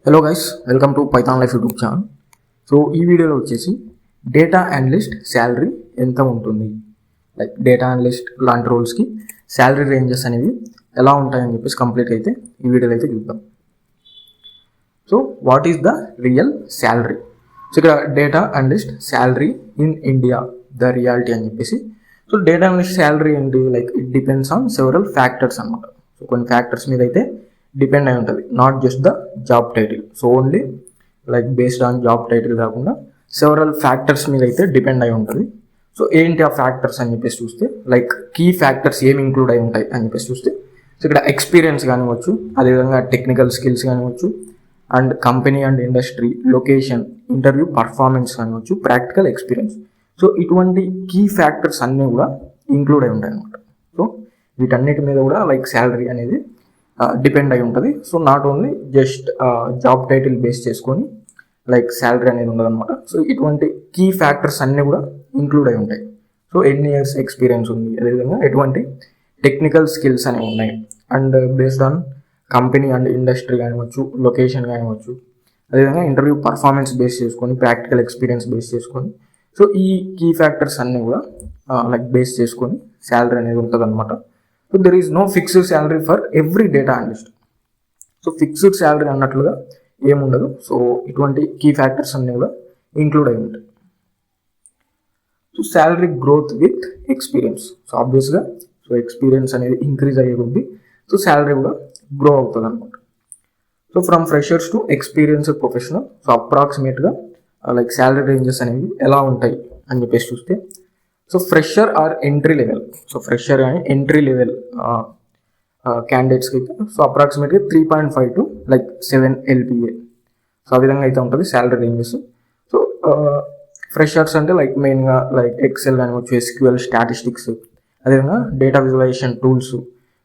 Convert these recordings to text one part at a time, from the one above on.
Hello guys, welcome to Python life YouTube channel. So ఈ వీడియోలో వచ్చేసి డేటా అనలిస్ట్ శాలరీ ఎంత ఉంటుంది, లైక్ డేటా అనలిస్ట్ లాంటి రోల్స్కి శాలరీ రేంజెస్ అనేవి ఎలా ఉంటాయని చెప్పేసి కంప్లీట్ అయితే ఈ వీడియోలో అయితే చూద్దాం. So what is the real salary? So ఇక్కడ data analyst salary in India the reality అని చెప్పేసి. సో డేటా అనలిస్ట్ శాలరీ ఏంటి, like it depends on several factors అనమాట. సో కొన్ని ఫ్యాక్టర్స్ మీద అయితే డిపెండ్ అయి ఉంటుంది, not just the job title. So only like based on job title కాకుండా సెవరల్ ఫ్యాక్టర్స్ మీద అయితే డిపెండ్ అయి ఉంటుంది. సో ఏంటి ఆ ఫ్యాక్టర్స్ అని చెప్పేసి చూస్తే, లైక్ కీ ఫ్యాక్టర్స్ ఏమి ఇంక్లూడ్ అయి ఉంటాయి అని చెప్పేసి చూస్తే, సో ఇక్కడ ఎక్స్పీరియన్స్ కానివచ్చు, అదేవిధంగా టెక్నికల్ స్కిల్స్ కానివచ్చు, and company and industry, location, interview performance కానివచ్చు, ప్రాక్టికల్ ఎక్స్పీరియన్స్. సో ఇటువంటి కీ ఫ్యాక్టర్స్ అన్నీ కూడా ఇంక్లూడ్ అయి ఉంటాయి అనమాట. సో వీటన్నిటి మీద కూడా లైక్ శాలరీ అనేది డిపెండ్ అయి ఉంటుంది. So not only just job title base చేసుకొని లైక్ శాలరీ అనేది ఉండదు అనమాట. సో ఇటువంటి కీ ఫ్యాక్టర్స్ అన్నీ కూడా ఇంక్లూడ్ అయి ఉంటాయి. సో ఎన్ని ఇయర్స్ ఎక్స్పీరియన్స్ ఉంది, అదేవిధంగా ఎటువంటి టెక్నికల్ స్కిల్స్ అనేవి ఉన్నాయి, and based on company and industry కానివచ్చు, లొకేషన్ కానివచ్చు, అదేవిధంగా ఇంటర్వ్యూ పర్ఫార్మెన్స్ బేస్ చేసుకొని, ప్రాక్టికల్ ఎక్స్పీరియన్స్ బేస్ చేసుకొని, సో ఈ కీ ఫ్యాక్టర్స్ అన్నీ కూడా లైక్ బేస్ చేసుకొని శాలరీ అనేది ఉంటుంది అనమాట. So there is no fixed salary for every data analyst. So fixed salary అన్నట్లుగా ఏముండదు. సో ఇటువంటి కీ ఫ్యాక్టర్స్ అన్నీ కూడా ఇంక్లూడ్ అయి ఉంటాయి. So salary growth with experience. So ఆబ్వియస్గా సో ఎక్స్పీరియన్స్ అనేది ఇంక్రీజ్ అయ్యే కొద్దీ సో శాలరీ కూడా గ్రో అవుతుంది అనమాట. So from freshers to experienced professional, so అప్రాక్సిమేట్గా లైక్ శాలరీ రేంజెస్ అనేవి ఎలా ఉంటాయి అని చెప్పేసి చూస్తే, so fresher or entry level, so fresher కానీ ఎంట్రీ లెవెల్ క్యాండిడేట్స్కి అయితే సో అప్రాక్సిమేట్గా 3.5 to లైక్ 7 LPA. సో ఆ విధంగా అయితే ఉంటుంది శాలరీ రేంజెస్. సో ఫ్రెషర్స్ అంటే లైక్ మెయిన్గా లైక్ ఎక్సెల్ కానివచ్చు, SQL, స్టాటిస్టిక్స్, అదేవిధంగా డేటా విజువలైజేషన్ టూల్స్.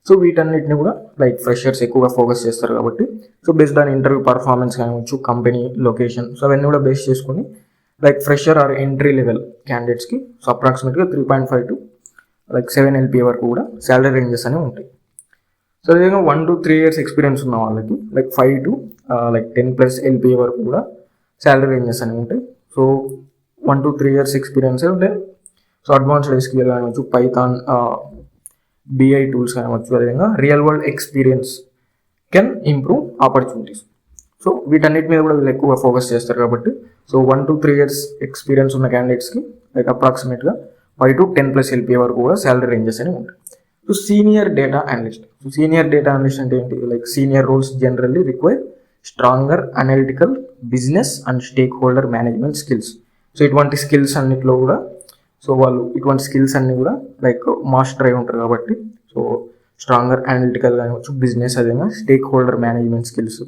సో వీటన్నిటిని కూడా లైక్ ఫ్రెషర్స్ ఎక్కువగా ఫోకస్ చేస్తారు కాబట్టి, so based on interview performance కానివచ్చు, కంపెనీ, లొకేషన్, సో అవన్నీ కూడా బేస్ చేసుకొని like fresher or entry level క్యాండిడేట్స్కి సో అప్రాక్సిమేట్గా 3.5 to లైక్ 7 LPA వరకు కూడా శాలరీ రేంజెస్ అనేవి ఉంటాయి. సో అదేవిధంగా 1 to 3 years ఎక్స్పీరియన్స్ ఉన్న వాళ్ళకి లైక్ 5 to లైక్ 10+ LPA వరకు కూడా శాలరీ రేంజెస్ అనేవి ఉంటాయి. సో 1 to 3 years ఎక్స్పీరియన్స్ ఉంటాయి. సో అడ్వాన్స్డ్ SQL కానివచ్చు, పైథాన్, BI టూల్స్ కానివచ్చు, అదేవిధంగా real world experience can improve opportunities. So వీటన్నిటి మీద కూడా వీళ్ళు ఎక్కువగా ఫోకస్ చేస్తారు కాబట్టి, సో 1 to 3 years ఎక్స్పీరియన్స్ ఉన్న క్యాండిడేట్స్కి లైక్ అప్రాక్సిమేట్గా 5 to 10+ LPA వరకు కూడా శాలరీ రేంజెస్ అనేవి ఉంటాయి. So senior data analyst. So senior data analyst అంటే ఏంటి, like senior roles generally require stronger analytical, business and stakeholder management skills. So ఇటువంటి స్కిల్స్ అన్నిట్లో కూడా సో వాళ్ళు ఇటువంటి స్కిల్స్ అన్నీ కూడా లైక్ మాస్టర్ అయి ఉంటారు కాబట్టి, సో స్ట్రాంగర్ అనలిటికల్ కానివచ్చు, బిజినెస్, అదేవిధంగా stake holder management skills.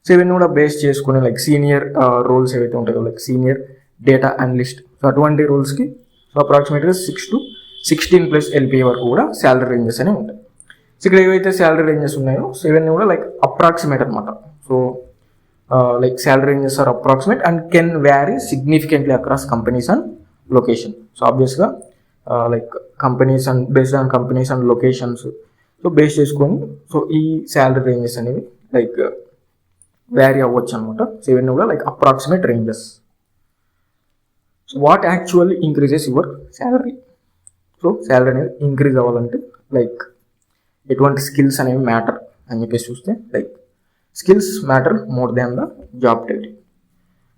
So ఇవన్నీ కూడా బేస్ చేసుకుని లైక్ సీనియర్ రోల్స్ ఏవైతే ఉంటాయో like senior data analyst, so అటువంటి రోల్స్కి సో అప్రాక్సిమేట్గా 6 to 16+ LPA వరకు కూడా శాలరీ రేంజెస్ అనేవి ఉంటాయి. సో ఇక్కడ ఏవైతే శాలరీ రేంజెస్ ఉన్నాయో సో ఇవన్నీ కూడా లైక్ అప్రాక్సిమేట్ అనమాట. So like salary ranges are approximate and can vary significantly across companies and location. So ఆబ్వియస్గా like companies and based on companies and locations so base చేసుకొని so ఈ salary ranges అనేవి like vary అవ్వచ్చు అనమాట. So ఇవన్నీ కూడా like approximate ranges. So what actually increases your salary? So salary అనేది increase అవ్వాలంటే లైక్ ఎటువంటి స్కిల్స్ అనేవి మ్యాటర్ అని చెప్పేసి చూస్తే, like skills matter more than the job title.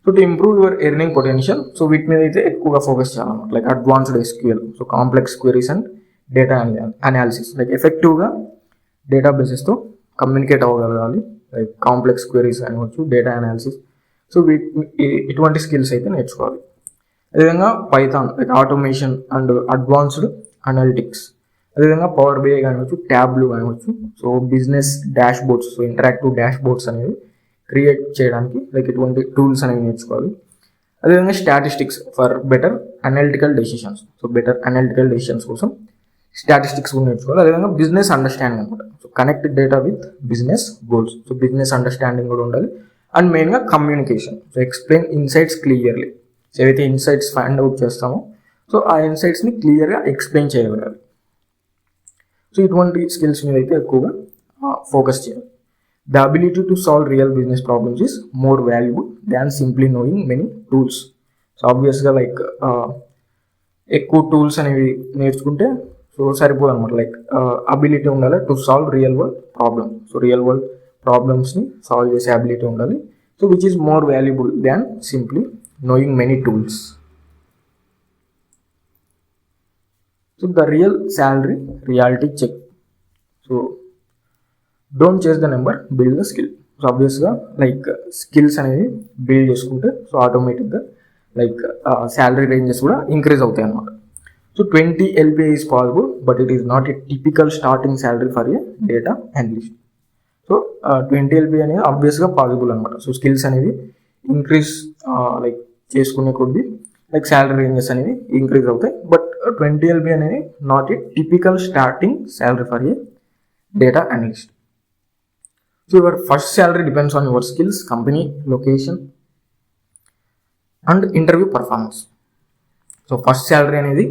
So to improve your earning potential, so వీటి మీద అయితే ఎక్కువగా ఫోకస్ చేయాలన్నమాట. Like advanced SQL, so complex queries and data analysis, like ఎఫెక్టివ్గా డేటాబేసెస్తో కమ్యూనికేట్ అవ్వగలగాలి, లైక్ కాంప్లెక్స్ క్వరీస్ కానివచ్చు, డేటా అనాలిసిస్. సో ఇటువంటి స్కిల్స్ అయితే నేర్చుకోవాలి. అదేవిధంగా Python like automation and advanced analytics, అదేవిధంగా పవర్ BI కానివచ్చు, ట్యాబ్లు కానివచ్చు, so business dashboards, so interactive dashboards అనేవి క్రియేట్ చేయడానికి లైక్ ఇటువంటి టూల్స్ అనేవి నేర్చుకోవాలి. అదేవిధంగా statistics for better analytical decisions, so better analytical decisions కోసం స్టాటిస్టిక్స్ కూడా నేర్చుకోవాలి. అదేవిధంగా బిజినెస్ అండర్స్టాండింగ్ అనమాట. So connect data with business goals, so business understanding కూడా ఉండాలి. అండ్ మెయిన్గా communication, so explain insights clearly. So ఏవైతే ఇన్సైట్స్ ఫైండ్ అవుట్ చేస్తామో సో ఆ ఇన్సైట్స్ని క్లియర్గా ఎక్స్ప్లెయిన్ చేయగలగాలి. సో ఇటువంటి స్కిల్స్ మీద అయితే ఎక్కువగా ఫోకస్ చేయాలి. The ability to solve real business problems is more valuable than simply knowing many tools. So ఆబ్వియస్గా లైక్ ఎక్కువ టూల్స్ అనేవి నేర్చుకుంటే సో సరిపోదు అనమాట. లైక్ అబిలిటీ ఉండాలి to solve real world problem. So real world ప్రాబ్లమ్స్ని సాల్వ్ చేసే అబిలిటీ ఉండాలి. So which is more valuable than simply knowing many tools. So the real salary reality check. So don't chase the number, build the skill. So obviously like skills అనేవి build చేసుకుంటే so ఆటోమేటిక్గా like salary ranges కూడా increase అవుతాయి అన్నమాట. So 20 LPA is possible but it is not a typical starting salary for a data analyst. So 20 LPA అనేది ఆబ్వియస్గా possible అనమాట. So skills అనేవి ఇంక్రీజ్ లైక్ చేసుకునే కొద్ది లైక్ శాలరీ రేంజెస్ అనేవి ఇంక్రీజ్ అవుతాయి. బట్ 20 LPA అనేది not a typical starting salary for a data analyst. So your first salary depends on your skills, company, location and interview performance. So first salary అనేది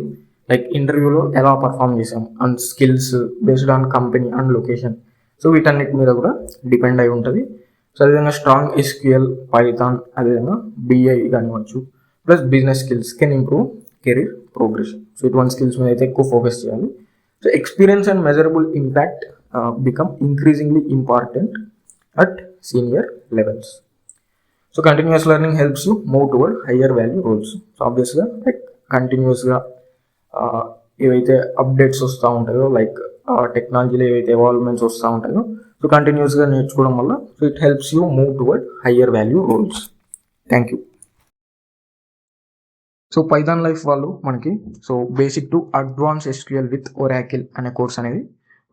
like ఇంటర్వ్యూలో ఎలా perform చేసాం and skills based on company and location. So వీటన్నిటి మీద కూడా depend అయి ఉంటుంది. So అదేవిధంగా స్ట్రాంగ్ SQL, పైథాన్, అదేవిధంగా BI కానివచ్చు plus business skills can improve career progression. So ఇటువంటి స్కిల్స్ మీద అయితే ఎక్కువ ఫోకస్ చేయాలి. So experience and measurable impact become increasingly important at senior levels. So continuous learning helps you move toward higher value roles. So ఆబ్వియస్గా like కంటిన్యూస్గా ఏవైతే updates వస్తూ ఉంటాయో లైక్ టెక్నాలజీలో ఏవైతే ఎవాల్వ్మెంట్స్ వస్తూ ఉంటాయో సో కంటిన్యూస్గా నేర్చుకోవడం వల్ల so it helps you move toward higher value roles. Thank you. So Python life వాళ్ళు మనకి so basic to advance SQL with Oracle అనే కోర్స్ అనేది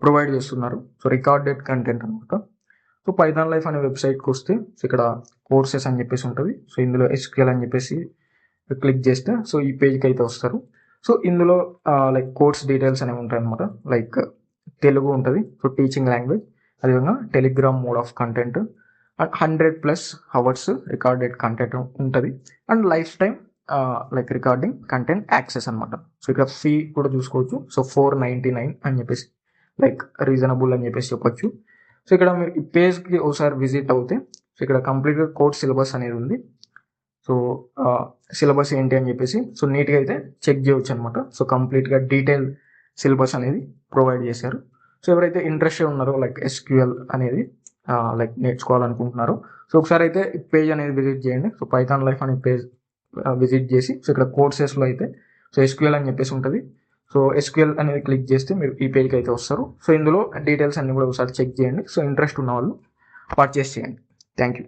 ప్రొవైడ్ చేస్తున్నారు. సో రికార్డెడ్ కంటెంట్ అనమాట. సో పైథాన్ లైఫ్ అనే వెబ్సైట్కి వస్తే సో ఇక్కడ కోర్సెస్ అని చెప్పేసి ఉంటుంది. సో ఇందులో SQL అని చెప్పేసి క్లిక్ చేస్తే సో ఈ పేజ్కి అయితే వస్తారు. సో ఇందులో లైక్ కోర్స్ డీటెయిల్స్ అనేవి ఉంటాయి అనమాట. లైక్ తెలుగు ఉంటుంది, సో టీచింగ్ లాంగ్వేజ్, అదేవిధంగా Telegram mode of content and 100+ hours recorded content ఉంటుంది and life time like recording content access అనమాట. సో ఇక్కడ ఫీ కూడా చూసుకోవచ్చు. సో 499 అని చెప్పేసి లైక్ రీజనబుల్ అని చెప్పేసి చెప్పొచ్చు. సో ఇక్కడ మీరు ఈ పేజ్కి ఒకసారి విజిట్ అవుతే సో ఇక్కడ కంప్లీట్గా కోర్స్ సిలబస్ అనేది ఉంది. సో సిలబస్ ఏంటి అని చెప్పేసి సో నీట్గా అయితే చెక్ చేయవచ్చు అనమాట. సో కంప్లీట్గా డీటెయిల్ సిలబస్ అనేది ప్రొవైడ్ చేశారు. సో ఎవరైతే ఇంట్రెస్టెడ్ ఉన్నారో లైక్ SQL అనేది లైక్ నేర్చుకోవాలనుకుంటున్నారో సో ఒకసారి అయితే పేజ్ అనేది విజిట్ చేయండి. సో పైథాన్ లైఫ్ అనే పేజ్ విజిట్ చేసి సో ఇక్కడ కోర్సెస్లో అయితే సో SQL అని చెప్పేసి ఉంటుంది. సో SQL అనేది క్లిక్ చేస్తే మీరు ఈ పేజ్కి అయితే వస్తారు. సో ఇందులో డీటెయిల్స్ అన్ని కూడా ఒకసారి చెక్ చేయండి. సో ఇంట్రెస్ట్ ఉన్న వాళ్ళు పర్చేస్ చేయండి. Thank you.